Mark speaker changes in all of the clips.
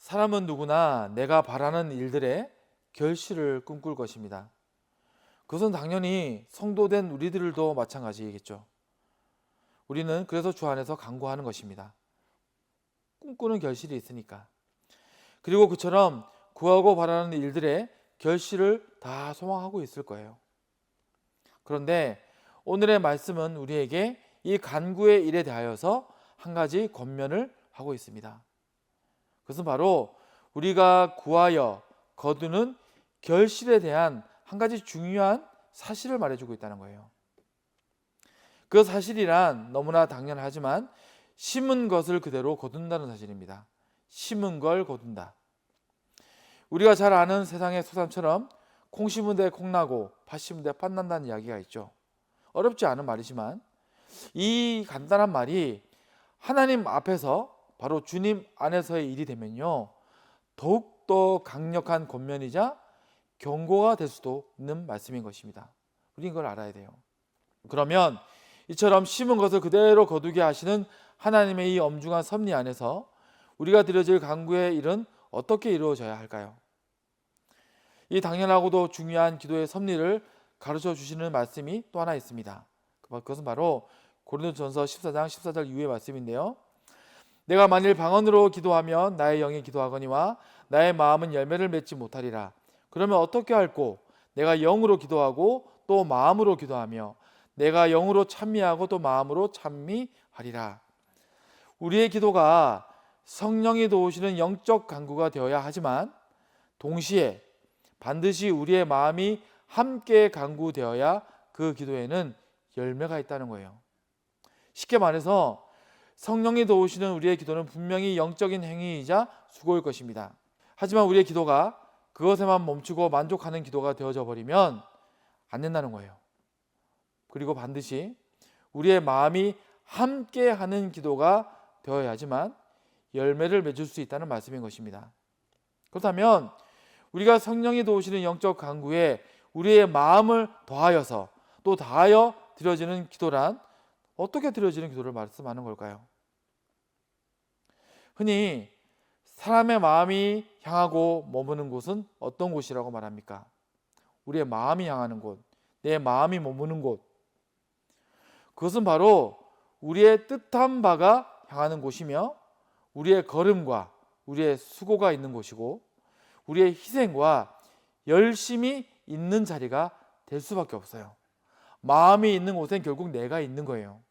Speaker 1: 사람은 누구나 내가 바라는 일들의 결실을 꿈꿀 것입니다. 그것은 당연히 성도된 우리들도 마찬가지겠죠. 우리는 그래서 주 안에서 간구하는 것입니다. 꿈꾸는 결실이 있으니까. 그리고 그처럼 구하고 바라는 일들의 결실을 다 소망하고 있을 거예요. 그런데 오늘의 말씀은 우리에게 이 간구의 일에 대하여서 한 가지 권면을 하고 있습니다. 그것은 바로 우리가 구하여 거두는 결실에 대한 한 가지 중요한 사실을 말해주고 있다는 거예요. 그 사실이란 너무나 당연하지만 심은 것을 그대로 거둔다는 사실입니다. 심은 걸 거둔다. 우리가 잘 아는 세상의 소산처럼 콩 심은 데 콩 나고 팥 심은 데 팥 난다는 이야기가 있죠. 어렵지 않은 말이지만 이 간단한 말이 하나님 앞에서 바로 주님 안에서의 일이 되면요, 더욱더 강력한 권면이자 경고가 될 수도 있는 말씀인 것입니다. 우리는 이걸 알아야 돼요. 그러면 이처럼 심은 것을 그대로 거두게 하시는 하나님의 이 엄중한 섭리 안에서 우리가 드려질 간구의 일은 어떻게 이루어져야 할까요? 이 당연하고도 중요한 기도의 섭리를 가르쳐 주시는 말씀이 또 하나 있습니다. 그것은 바로 고린도전서 14장 14절 이후의 말씀인데요. 내가 만일 방언으로 기도하면 나의 영이 기도하거니와 나의 마음은 열매를 맺지 못하리라. 그러면 어떻게 할꼬? 내가 영으로 기도하고 또 마음으로 기도하며 내가 영으로 찬미하고 또 마음으로 찬미하리라. 우리의 기도가 성령이 도우시는 영적 간구가 되어야 하지만 동시에 반드시 우리의 마음이 함께 간구되어야 그 기도에는 열매가 있다는 거예요. 쉽게 말해서 성령이 도우시는 우리의 기도는 분명히 영적인 행위이자 수고일 것입니다. 하지만 우리의 기도가 그것에만 멈추고 만족하는 기도가 되어져 버리면 안 된다는 거예요. 그리고 반드시 우리의 마음이 함께 하는 기도가 되어야지만 열매를 맺을 수 있다는 말씀인 것입니다. 그렇다면 우리가 성령이 도우시는 영적 간구에 우리의 마음을 더하여서 또 다하여 드려지는 기도란 어떻게 드려지는 기도를 말씀하는 걸까요? 흔히 사람의 마음이 향하고 머무는 곳은 어떤 곳이라고 말합니까? 우리의 마음이 향하는 곳, 내 마음이 머무는 곳. 그것은 바로 우리의 뜻한 바가 향하는 곳이며 우리의 걸음과 우리의 수고가 있는 곳이고 우리의 희생과 열심이 있는 자리가 될 수밖에 없어요. 마음이 있는 곳엔 결국 내가 있는 거예요.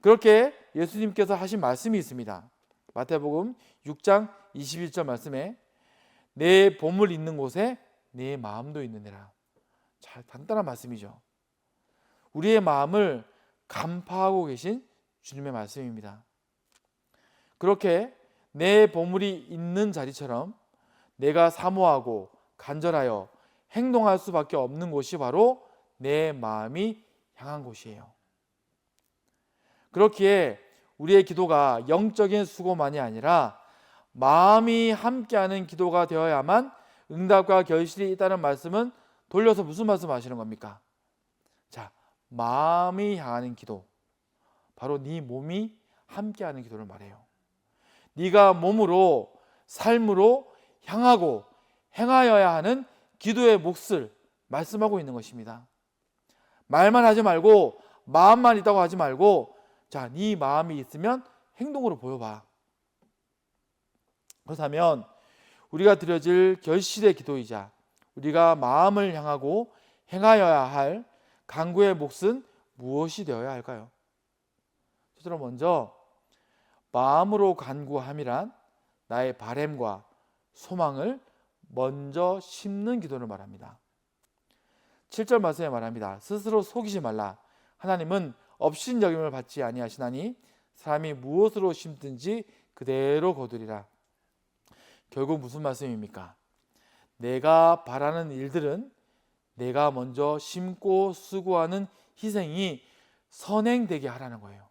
Speaker 1: 그렇게 예수님께서 하신 말씀이 있습니다. 마태복음 6장 21절 말씀에 내 보물 있는 곳에 내 마음도 있느니라. 잘 간단한 말씀이죠. 우리의 마음을 간파하고 계신 주님의 말씀입니다. 그렇게 내 보물이 있는 자리처럼 내가 사모하고 간절하여 행동할 수밖에 없는 곳이 바로 내 마음이 향한 곳이에요. 그렇기에 우리의 기도가 영적인 수고만이 아니라 마음이 함께하는 기도가 되어야만 응답과 결실이 있다는 말씀은 돌려서 무슨 말씀 하시는 겁니까? 자, 마음이 향하는 기도, 바로 네 몸이 함께하는 기도를 말해요. 네가 몸으로 삶으로 향하고 행하여야 하는 기도의 몫을 말씀하고 있는 것입니다. 말만 하지 말고 마음만 있다고 하지 말고 자, 네 마음이 있으면 행동으로 보여봐. 그렇다면 우리가 드려질 결실의 기도이자 우리가 마음을 향하고 행하여야 할 간구의 몫은 무엇이 되어야 할까요? 첫째로 먼저 마음으로 간구함이란 나의 바램과 소망을 먼저 심는 기도를 말합니다. 7절 말씀에 말합니다. 스스로 속이지 말라. 하나님은 업신여김을 받지 아니하시나니 사람이 무엇으로 심든지 그대로 거두리라. 결국 무슨 말씀입니까? 내가 바라는 일들은 내가 먼저 심고 수고하는 희생이 선행되게 하라는 거예요.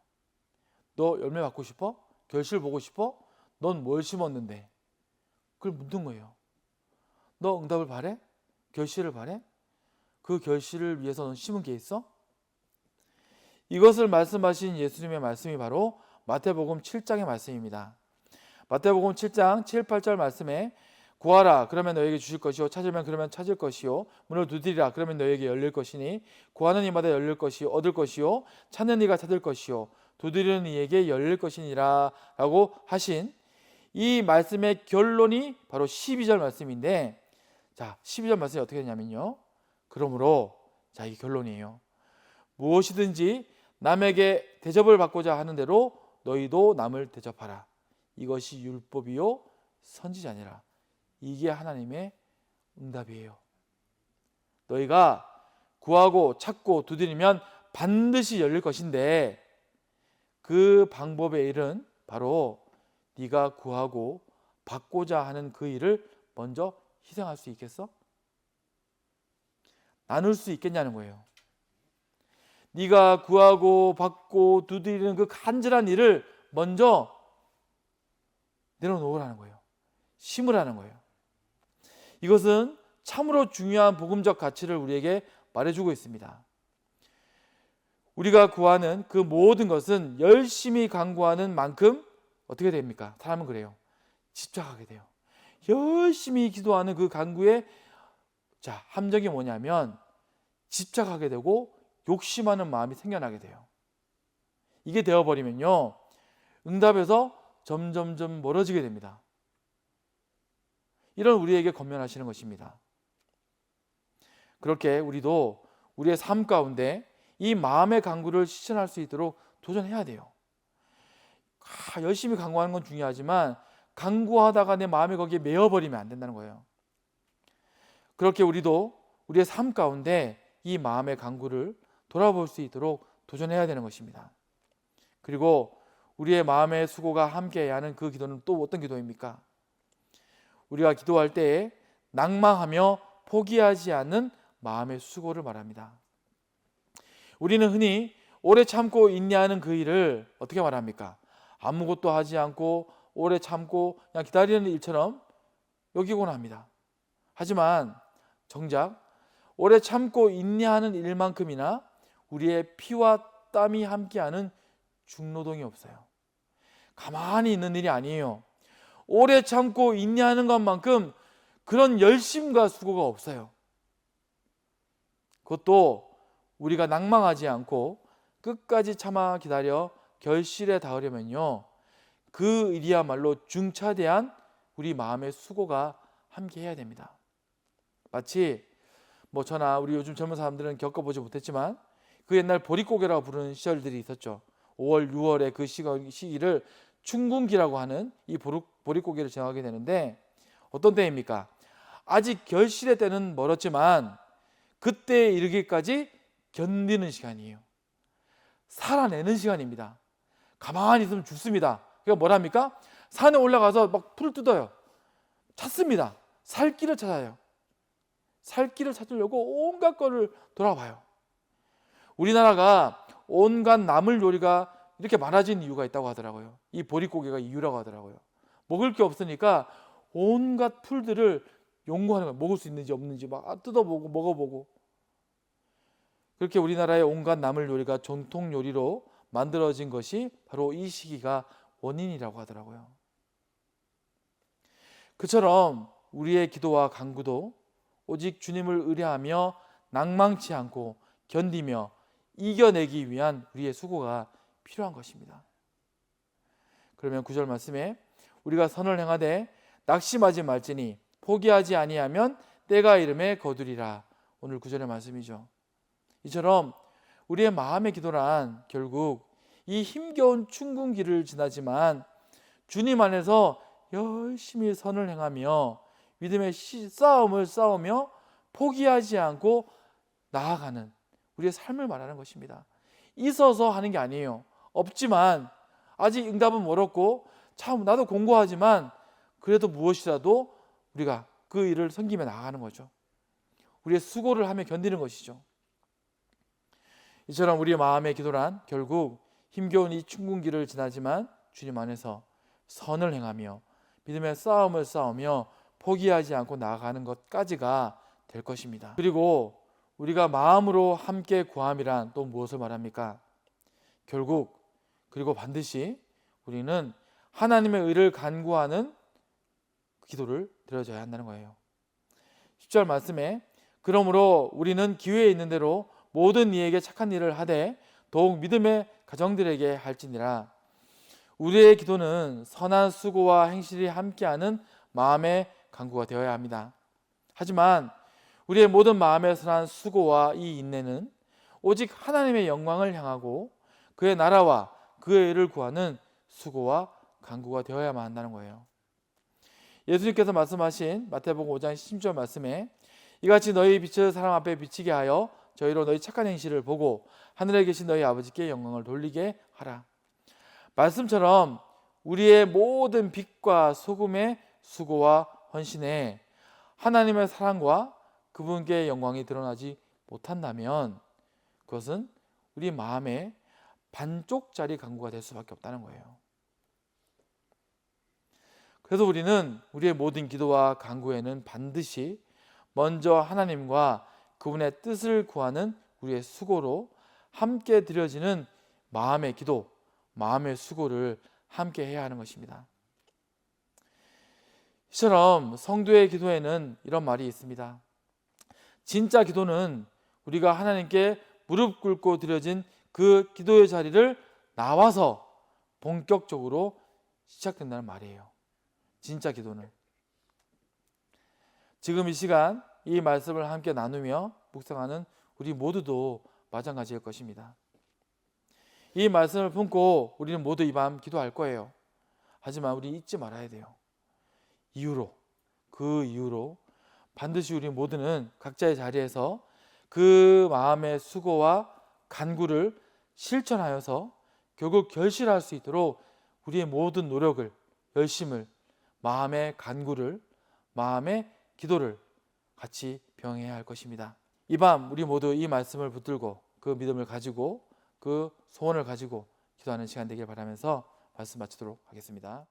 Speaker 1: 너 열매 받고 싶어? 결실 보고 싶어? 넌 뭘 심었는데? 그걸 묻는 거예요. 너 응답을 바래? 결실을 바래? 그 결실을 위해서 넌 심은 게 있어? 이것을 말씀하신 예수님의 말씀이 바로 마태복음 7장의 말씀입니다. 마태복음 7장 7, 8절 말씀에 구하라 그러면 너에게 주실 것이요 찾으면 그러면 찾을 것이요 문을 두드리라 그러면 너에게 열릴 것이니 구하는 이마다 열릴 것이요 얻을 것이요 찾는 이가 찾을 것이요 두드리는 이에게 열릴 것이니라 라고 하신 이 말씀의 결론이 바로 12절 말씀인데, 자 12절 말씀이 어떻게 되냐면요, 그러므로 자 이게 결론이에요. 무엇이든지 남에게 대접을 받고자 하는 대로 너희도 남을 대접하라. 이것이 율법이요 선지자니라. 이게 하나님의 응답이에요. 너희가 구하고 찾고 두드리면 반드시 열릴 것인데 그 방법의 일은 바로 네가 구하고 받고자 하는 그 일을 먼저 희생할 수 있겠어? 나눌 수 있겠냐는 거예요. 네가 구하고 받고 두드리는 그 간절한 일을 먼저 내려놓으라는 거예요. 심으라는 거예요. 이것은 참으로 중요한 복음적 가치를 우리에게 말해주고 있습니다. 우리가 구하는 그 모든 것은 열심히 간구하는 만큼 어떻게 됩니까? 사람은 그래요. 집착하게 돼요. 열심히 기도하는 그 간구의 함정이 뭐냐면 집착하게 되고 욕심하는 마음이 생겨나게 돼요. 이게 되어버리면요, 응답에서 점점점 멀어지게 됩니다. 이런 우리에게 권면하시는 것입니다. 그렇게 우리도 우리의 삶 가운데 이 마음의 간구를 실천할 수 있도록 도전해야 돼요. 열심히 간구하는 건 중요하지만 간구하다가 내 마음이 거기에 매여버리면 안 된다는 거예요. 그렇게 우리도 우리의 삶 가운데 이 마음의 간구를 돌아볼 수 있도록 도전해야 되는 것입니다. 그리고 우리의 마음의 수고가 함께해야 하는 그 기도는 또 어떤 기도입니까? 우리가 기도할 때에 낭망하며 포기하지 않는 마음의 수고를 말합니다. 우리는 흔히 오래 참고 인내하는 그 일을 어떻게 말합니까? 아무것도 하지 않고 오래 참고 그냥 기다리는 일처럼 여기곤 합니다. 하지만 정작 오래 참고 인내하는 일만큼이나 우리의 피와 땀이 함께하는 중노동이 없어요. 가만히 있는 일이 아니에요. 오래 참고 인내하는 것만큼 그런 열심과 수고가 없어요. 그것도 우리가 낭망하지 않고 끝까지 참아 기다려 결실에 닿으려면요, 그 일이야말로 중차대한 우리 마음의 수고가 함께 해야 됩니다. 마치 저나 우리 요즘 젊은 사람들은 겪어보지 못했지만 그 옛날 보릿고개라고 부르는 시절들이 있었죠. 5월, 6월의 그 시기를 춘궁기라고 하는 이 보릿고개를 지나가게 되는데, 어떤 때입니까? 아직 결실의 때는 멀었지만 그때에 이르기까지 견디는 시간이에요. 살아내는 시간입니다. 가만히 있으면 죽습니다. 그러니까 뭐랍니까? 산에 올라가서 막 풀을 뜯어요. 찾습니다. 살 길을 찾아요. 살 길을 찾으려고 온갖 거를 돌아봐요. 우리나라가 온갖 나물 요리가 이렇게 많아진 이유가 있다고 하더라고요. 이 보릿고개가 이유라고 하더라고요. 먹을 게 없으니까 온갖 풀들을 연구하는 거예요. 먹을 수 있는지 없는지 막 뜯어보고 먹어보고. 그렇게 우리나라의 온갖 나물 요리가 전통 요리로 만들어진 것이 바로 이 시기가 원인이라고 하더라고요. 그처럼 우리의 기도와 간구도 오직 주님을 의뢰하며 낭망치 않고 견디며 이겨내기 위한 우리의 수고가 필요한 것입니다. 그러면 9절 말씀에 우리가 선을 행하되 낙심하지 말지니 포기하지 아니하면 때가 이름에 거두리라. 오늘 9절의 말씀이죠. 이처럼 우리의 마음의 기도란 결국 이 힘겨운 춘궁기를 지나지만 주님 안에서 열심히 선을 행하며 믿음의 싸움을 싸우며 포기하지 않고 나아가는 우리의 삶을 말하는 것입니다. 있어서 하는 게 아니에요. 없지만 아직 응답은 멀었고 참 나도 공고하지만 그래도 무엇이라도 우리가 그 일을 섬기며 나아가는 거죠. 우리의 수고를 하며 견디는 것이죠. 이처럼 우리의 마음의 기도란 결국 힘겨운 이 춘궁기를 지나지만 주님 안에서 선을 행하며 믿음의 싸움을 싸우며 포기하지 않고 나아가는 것까지가 될 것입니다. 그리고 우리가 마음으로 함께 구함이란 또 무엇을 말합니까? 결국 그리고 반드시 우리는 하나님의 의를 간구하는 기도를 드려줘야 한다는 거예요. 10절 말씀에 그러므로 우리는 기회에 있는 대로 모든 이에게 착한 일을 하되 더욱 믿음의 가정들에게 할지니라. 우리의 기도는 선한 수고와 행실이 함께하는 마음의 간구가 되어야 합니다. 하지만 우리의 모든 마음의 선한 수고와 이 인내는 오직 하나님의 영광을 향하고 그의 나라와 그의 의를 구하는 수고와 간구가 되어야만 한다는 거예요. 예수님께서 말씀하신 마태복음 5장 10절 말씀에 이같이 너희 빛을 사람 앞에 비치게 하여 저희로 너희 착한 행실을 보고 하늘에 계신 너희 아버지께 영광을 돌리게 하라. 말씀처럼 우리의 모든 빛과 소금의 수고와 헌신에 하나님의 사랑과 그분께 영광이 드러나지 못한다면 그것은 우리 마음의 반쪽짜리 간구가 될 수밖에 없다는 거예요. 그래서 우리는 우리의 모든 기도와 간구에는 반드시 먼저 하나님과 그분의 뜻을 구하는 우리의 수고로 함께 드려지는 마음의 기도, 마음의 수고를 함께 해야 하는 것입니다. 이처럼 성도의 기도에는 이런 말이 있습니다. 진짜 기도는 우리가 하나님께 무릎 꿇고 드려진 그 기도의 자리를 나와서 본격적으로 시작된다는 말이에요. 진짜 기도는. 지금 이 시간 이 말씀을 함께 나누며 묵상하는 우리 모두도 마찬가지일 것입니다. 이 말씀을 품고 우리는 모두 이 밤 기도할 거예요. 하지만 우리 잊지 말아야 돼요. 그 이후로 반드시 우리 모두는 각자의 자리에서 그 마음의 수고와 간구를 실천하여서 결국 결실할 수 있도록 우리의 모든 노력을, 열심을, 마음의 간구를, 마음의 기도를 같이 병해야 할 것입니다. 이 밤 우리 모두 이 말씀을 붙들고 그 믿음을 가지고 그 소원을 가지고 기도하는 시간 되길 바라면서 말씀 마치도록 하겠습니다.